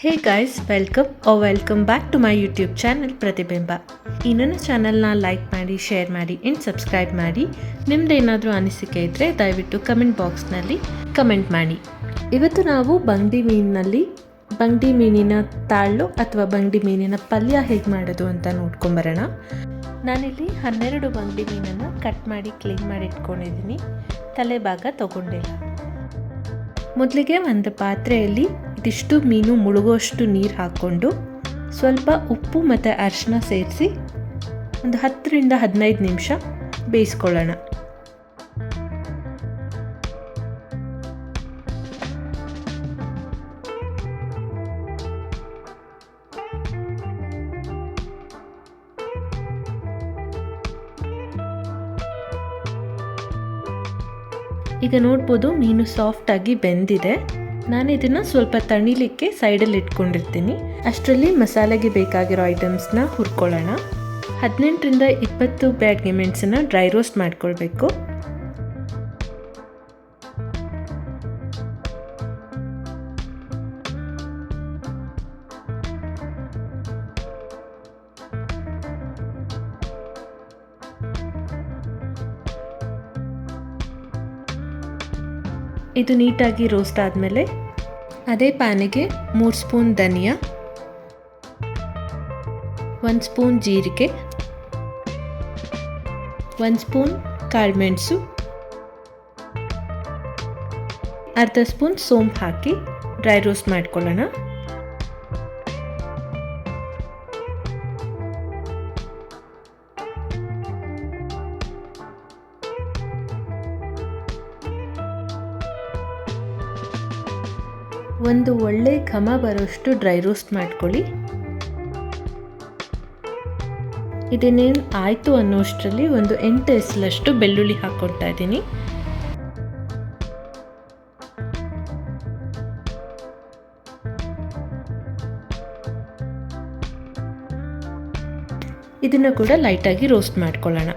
Hey guys, welcome back to my YouTube channel ಪ್ರತಿಬಿಂಬ. ಈ ನನ್ನ ಚಾನಲ್ನ ಲೈಕ್ ಮಾಡಿ, ಶೇರ್ ಮಾಡಿ, ಆ್ಯಂಡ್ ಸಬ್ಸ್ಕ್ರೈಬ್ ಮಾಡಿ. ನಿಮ್ದೇನಾದರೂ ಅನಿಸಿಕೆ ಇದ್ದರೆ ದಯವಿಟ್ಟು ಕಮೆಂಟ್ ಬಾಕ್ಸ್ನಲ್ಲಿ ಕಮೆಂಟ್ ಮಾಡಿ. ಇವತ್ತು ನಾವು ಬಂಗಡಿ ಮೀನಿನ ತಾಳು ಅಥವಾ ಬಂಗಡಿ ಮೀನಿನ ಪಲ್ಯ ಹೇಗೆ ಮಾಡೋದು ಅಂತ ನೋಡ್ಕೊಂಬರೋಣ. ನಾನಿಲ್ಲಿ 12 ಬಂಗಡಿ ಮೀನನ್ನು ಕಟ್ ಮಾಡಿ ಕ್ಲೀನ್ ಮಾಡಿ ಇಟ್ಕೊಂಡಿದ್ದೀನಿ. ತಲೆ ಭಾಗ ತಗೊಂಡಿಲ್ಲ. ಮೊದಲಿಗೆ ಒಂದು ಪಾತ್ರೆಯಲ್ಲಿ ಇದಿಷ್ಟು ಮೀನು ಮುಳುಗುವಷ್ಟು ನೀರು ಹಾಕ್ಕೊಂಡು ಸ್ವಲ್ಪ ಉಪ್ಪು ಮತ್ತು ಅರಿಶಿನ ಸೇರಿಸಿ ಒಂದು 10 ರಿಂದ 15 ನಿಮಿಷ ಬೇಯಿಸ್ಕೊಳ್ಳೋಣ. ಈಗ ನೋಡ್ಬೋದು ಮೀನು ಸಾಫ್ಟಾಗಿ ಬೆಂದಿದೆ. ನಾನು ಇದನ್ನು ಸ್ವಲ್ಪ ತಣಿಲಿಕ್ಕೆ ಸೈಡಲ್ಲಿ ಇಟ್ಕೊಂಡಿರ್ತೀನಿ. ಅಷ್ಟರಲ್ಲಿ ಮಸಾಲೆಗೆ ಬೇಕಾಗಿರೋ ಐಟಮ್ಸ್ನ ಹುರ್ಕೊಳ್ಳೋಣ. 18 ರಿಂದ 20 ಬ್ಯಾಡ್ಗೆ ಮೆಣಸನ್ನ ಡ್ರೈ ರೋಸ್ಟ್ ಮಾಡ್ಕೊಳ್ಬೇಕು. ಇದು ನೀಟಾಗಿ ರೋಸ್ಟ್ ಆದಮೇಲೆ ಅದೇ ಪ್ಯಾನಿಗೆ 3 ಸ್ಪೂನ್ ಧನಿಯಾ, 1 ಸ್ಪೂನ್ ಜೀರಿಗೆ, 1 ಸ್ಪೂನ್ ಕಾಳುಮೆಣಸು, ಅರ್ಧ ಸ್ಪೂನ್ ಸೋಂಪು ಹಾಕಿ ಡ್ರೈ ರೋಸ್ಟ್ ಮಾಡ್ಕೊಳ್ಳೋಣ. ಒಂದು ಒಳ್ಳೆ ಘಮ ಬರೋಷ್ಟು ಡ್ರೈ ರೋಸ್ಟ್ ಮಾಡ್ಕೊಳ್ಳಿ. ಇದನ್ನೇನು ಆಯಿತು ಅನ್ನೋಷ್ಟರಲ್ಲಿ ಒಂದು 8 ಎಸಲಷ್ಟು ಬೆಳ್ಳುಳ್ಳಿ ಹಾಕ್ಕೊಳ್ತಾ ಇದ್ದೀನಿ. ಇದನ್ನು ಕೂಡ ಲೈಟಾಗಿ ರೋಸ್ಟ್ ಮಾಡ್ಕೊಳ್ಳೋಣ.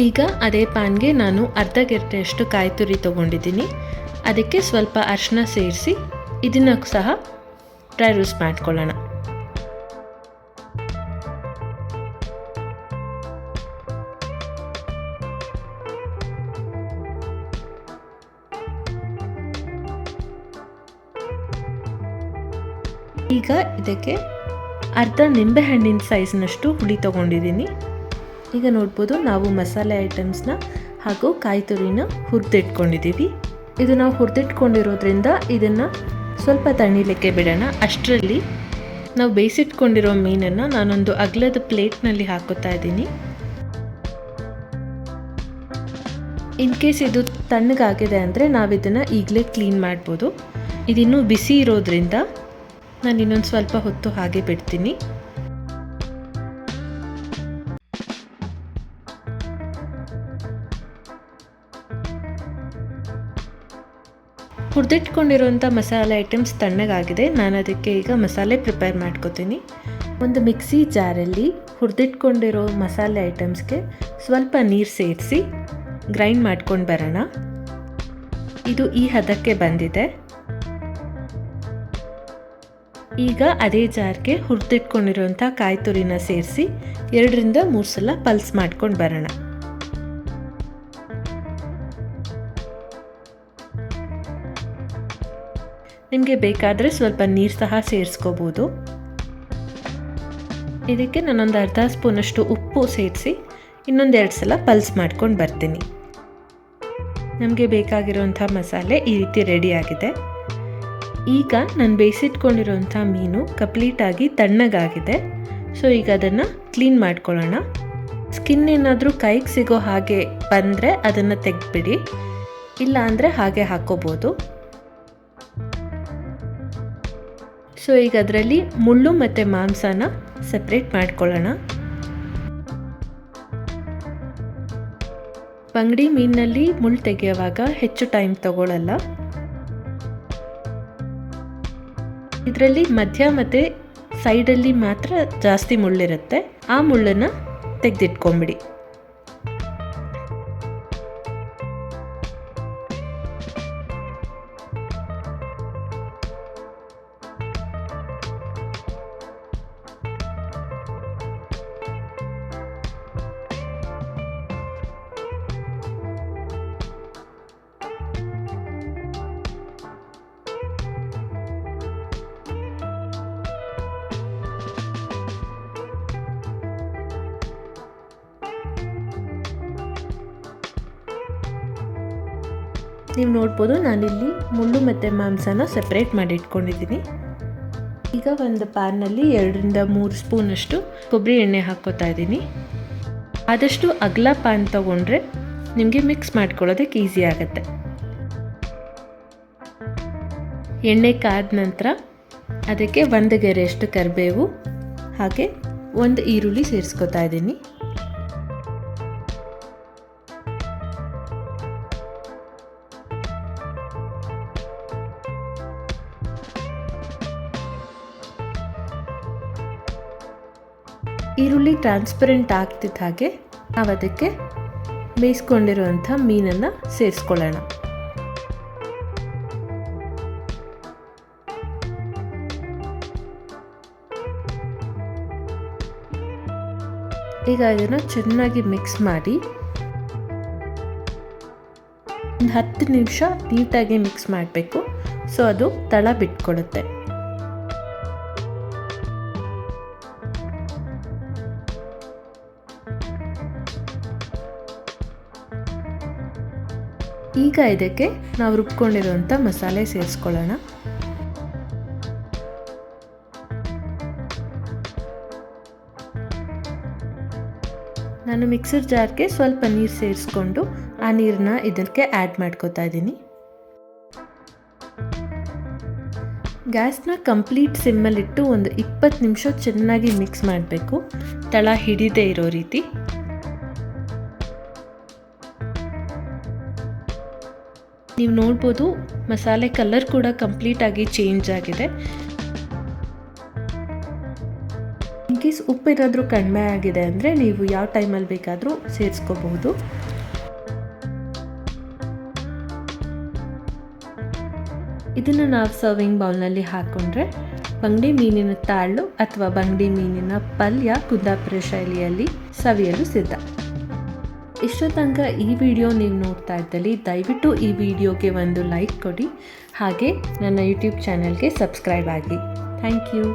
ಈಗ ಅದೇ ಪ್ಯಾನ್ಗೆ ನಾನು ಅರ್ಧ ಗೆರಟೆಯಷ್ಟು ಕಾಯಿ ತುರಿ ತೊಗೊಂಡಿದ್ದೀನಿ. ಅದಕ್ಕೆ ಸ್ವಲ್ಪ ಅರಿಶಿನ ಸೇರಿಸಿ ಇದನ್ನು ಸಹ ಡ್ರೈ ರೋಸ್ಟ್ ಮಾಡ್ಕೊಳ್ಳೋಣ. ಈಗ ಇದಕ್ಕೆ ಅರ್ಧ ನಿಂಬೆಹಣ್ಣಿನ ಸೈಜ್ನಷ್ಟು ಹುಳಿ ತೊಗೊಂಡಿದ್ದೀನಿ. ಈಗ ನೋಡ್ಬೋದು ನಾವು ಮಸಾಲೆ ಐಟಮ್ಸ್ನ ಹಾಗೂ ಕಾಯಿ ತುರಿನ ಹುರಿದಿಟ್ಕೊಂಡಿದ್ದೀವಿ. ಇದು ನಾವು ಹುರಿದಿಟ್ಕೊಂಡಿರೋದ್ರಿಂದ ಇದನ್ನು ಸ್ವಲ್ಪ ತಣಿಲಿಕ್ಕೆ ಬಿಡೋಣ. ಅಷ್ಟರಲ್ಲಿ ನಾವು ಬೇಯಿಸಿಟ್ಕೊಂಡಿರೋ ಮೀನನ್ನು ನಾನೊಂದು ಅಗಲದ ಪ್ಲೇಟ್ನಲ್ಲಿ ಹಾಕೋತಾ ಇದ್ದೀನಿ. ಇನ್ ಕೇಸ್ ಇದು ತಣ್ಣಗಾಗಿದೆ ಅಂದರೆ ನಾವಿದನ್ನು ಈಗಲೇ ಕ್ಲೀನ್ ಮಾಡ್ಬೋದು. ಇದಿನ್ನೂ ಬಿಸಿ ಇರೋದ್ರಿಂದ ನಾನು ಇನ್ನೊಂದು ಸ್ವಲ್ಪ ಹೊತ್ತು ಹಾಗೆ ಬಿಡ್ತೀನಿ. ಹುರಿದಿಟ್ಕೊಂಡಿರೋಂಥ ಮಸಾಲೆ ಐಟಮ್ಸ್ ತಣ್ಣಗಾಗಿದೆ. ನಾನು ಅದಕ್ಕೆ ಈಗ ಮಸಾಲೆ ಪ್ರಿಪೇರ್ ಮಾಡ್ಕೋತೀನಿ. ಒಂದು ಮಿಕ್ಸಿ ಜಾರಲ್ಲಿ ಹುರಿದಿಟ್ಕೊಂಡಿರೋ ಮಸಾಲೆ ಐಟಮ್ಸ್ಗೆ ಸ್ವಲ್ಪ ನೀರು ಸೇರಿಸಿ ಗ್ರೈಂಡ್ ಮಾಡ್ಕೊಂಡು ಬರೋಣ. ಇದು ಈ ಹದಕ್ಕೆ ಬಂದಿದೆ. ಈಗ ಅದೇ ಜಾರ್ಗೆ ಹುರಿದಿಟ್ಕೊಂಡಿರೋಂಥ ಕಾಯಿ ತುರಿನ ಸೇರಿಸಿ 2 ರಿಂದ 3 ಸಲ ಪಲ್ಸ್ ಮಾಡ್ಕೊಂಡು ಬರೋಣ. ನಿಮಗೆ ಬೇಕಾದರೆ ಸ್ವಲ್ಪ ನೀರು ಸಹ ಸೇರಿಸ್ಕೋಬೋದು. ಇದಕ್ಕೆ ನಾನೊಂದು ಅರ್ಧ ಸ್ಪೂನಷ್ಟು ಉಪ್ಪು ಸೇರಿಸಿ ಇನ್ನೊಂದು 2 ಸಲ ಪಲ್ಸ್ ಮಾಡ್ಕೊಂಡು ಬರ್ತೀನಿ. ನಮಗೆ ಬೇಕಾಗಿರೋಂಥ ಮಸಾಲೆ ಈ ರೀತಿ ರೆಡಿಯಾಗಿದೆ. ಈಗ ನಾನು ಬೇಯಿಸಿಟ್ಕೊಂಡಿರೋಂಥ ಮೀನು ಕಂಪ್ಲೀಟಾಗಿ ತಣ್ಣಗಾಗಿದೆ. ಸೊ ಈಗ ಅದನ್ನು ಕ್ಲೀನ್ ಮಾಡ್ಕೊಳ್ಳೋಣ. ಸ್ಕಿನ್ ಏನಾದರೂ ಕೈಗೆ ಸಿಗೋ ಹಾಗೆ ಬಂದರೆ ಅದನ್ನು ತೆಗೆದ್ಬಿಡಿ, ಇಲ್ಲ ಅಂದರೆ ಹಾಗೆ ಹಾಕ್ಕೋಬೋದು. ಸೊ ಈಗ ಅದರಲ್ಲಿ ಮುಳ್ಳು ಮತ್ತು ಮಾಂಸನ ಸಪ್ರೇಟ್ ಮಾಡ್ಕೊಳ್ಳೋಣ. ಬಂಗಡಿ ಮೀನಿನಲ್ಲಿ ಮುಳ್ಳು ತೆಗೆಯುವಾಗ ಹೆಚ್ಚು ಟೈಮ್ ತಗೊಳ್ಳಲ್ಲ. ಇದರಲ್ಲಿ ಮಧ್ಯ ಮತ್ತು ಸೈಡಲ್ಲಿ ಮಾತ್ರ ಜಾಸ್ತಿ ಮುಳ್ಳಿರುತ್ತೆ, ಆ ಮುಳ್ಳನ್ನು ತೆಗೆದಿಟ್ಕೊಂಬಿಡಿ. ನೀವು ನೋಡ್ಬೋದು, ನಾನಿಲ್ಲಿ ಮುಳ್ಳು ಮತ್ತು ಮಾಂಸನ ಸಪ್ರೇಟ್ ಮಾಡಿ ಇಟ್ಕೊಂಡಿದ್ದೀನಿ. ಈಗ ಒಂದು ಪ್ಯಾನ್ನಲ್ಲಿ 2-3 ಸ್ಪೂನಷ್ಟು ಕೊಬ್ಬರಿ ಎಣ್ಣೆ ಹಾಕ್ಕೋತಾ ಇದ್ದೀನಿ. ಆದಷ್ಟು ಅಗಲ ಪ್ಯಾನ್ ತೊಗೊಂಡ್ರೆ ನಿಮಗೆ ಮಿಕ್ಸ್ ಮಾಡ್ಕೊಳ್ಳೋದಕ್ಕೆ ಈಸಿ ಆಗುತ್ತೆ. ಎಣ್ಣೆ ಕಾದ ನಂತರ ಅದಕ್ಕೆ 1 ಗೆರೆಯಷ್ಟು ಕರಿಬೇವು ಹಾಗೆ 1 ಈರುಳ್ಳಿ ಸೇರಿಸ್ಕೊತಾ ಇದ್ದೀನಿ. ಈರುಳ್ಳಿ ಟ್ರಾನ್ಸ್ಪರೆಂಟ್ ಆಗ್ತಿದ್ದ ಹಾಗೆ ನಾವು ಅದಕ್ಕೆ ಬೇಯಿಸ್ಕೊಂಡಿರುವಂಥ ಮೀನನ್ನು ಸೇರಿಸ್ಕೊಳ್ಳೋಣ. ಈಗ ಇದನ್ನು ಚೆನ್ನಾಗಿ ಮಿಕ್ಸ್ ಮಾಡಿ ಒಂದು 10 ನಿಮಿಷ ನೀಟಾಗಿ ಮಿಕ್ಸ್ ಮಾಡಬೇಕು. ಸೊ ಅದು ತಳ ಬಿಟ್ಕೊಡುತ್ತೆ. ಈಗ ಇದಕ್ಕೆ ನಾವು ರುಬ್ಕೊಂಡಿರುವಂಥ ಮಸಾಲೆ ಸೇರಿಸ್ಕೊಳ್ಳೋಣ. ನಾನು ಮಿಕ್ಸರ್ ಜಾರ್ಗೆ ಸ್ವಲ್ಪ ನೀರು ಸೇರಿಸ್ಕೊಂಡು ಆ ನೀರನ್ನ ಇದಕ್ಕೆ ಆ್ಯಡ್ ಮಾಡ್ಕೋತಾ ಇದ್ದೀನಿ. ಗ್ಯಾಸ್ನ ಕಂಪ್ಲೀಟ್ ಸಿಮ್ಮಲ್ಲಿಟ್ಟು ಒಂದು 20 ನಿಮಿಷ ಚೆನ್ನಾಗಿ ಮಿಕ್ಸ್ ಮಾಡಬೇಕು, ತಳ ಹಿಡಿದೇ ಇರೋ ರೀತಿ. ನೀವು ನೋಡ್ಬೋದು, ಮಸಾಲೆ ಕಲರ್ ಕೂಡ ಕಂಪ್ಲೀಟಾಗಿ ಚೇಂಜ್ ಆಗಿದೆ. ಇನ್ ಕೇಸ್ ಉಪ್ಪು ಏನಾದರೂ ಕಡಿಮೆ ಆಗಿದೆ ಅಂದರೆ ನೀವು ಯಾವ ಟೈಮಲ್ಲಿ ಬೇಕಾದರೂ ಸೇರಿಸ್ಕೋಬಹುದು. ಇದನ್ನು ನಾವು ಸರ್ವಿಂಗ್ ಬೌಲ್ನಲ್ಲಿ ಹಾಕ್ಕೊಂಡ್ರೆ ಬಂಗಡಿ ಮೀನಿನ ತಾಳು ಅಥವಾ ಬಂಗಡಿ ಮೀನಿನ ಪಲ್ಯ ಕುಂದಾಪುರ ಶೈಲಿಯಲ್ಲಿ ಸವಿಯಲು ಸಿದ್ಧ. ಇಷ್ಟೋ ತನಕ ಈ ವಿಡಿಯೋ ನೀವು ನೋಡ್ತಾ ಇದ್ದಲ್ಲಿ ದಯವಿಟ್ಟು ಈ ವಿಡಿಯೋಗೆ ಒಂದು ಲೈಕ್ ಕೊಡಿ, ಹಾಗೆ ನನ್ನ ಯೂಟ್ಯೂಬ್ ಚಾನಲ್ಗೆ ಸಬ್ಸ್ಕ್ರೈಬ್ ಆಗಿ. Thank you.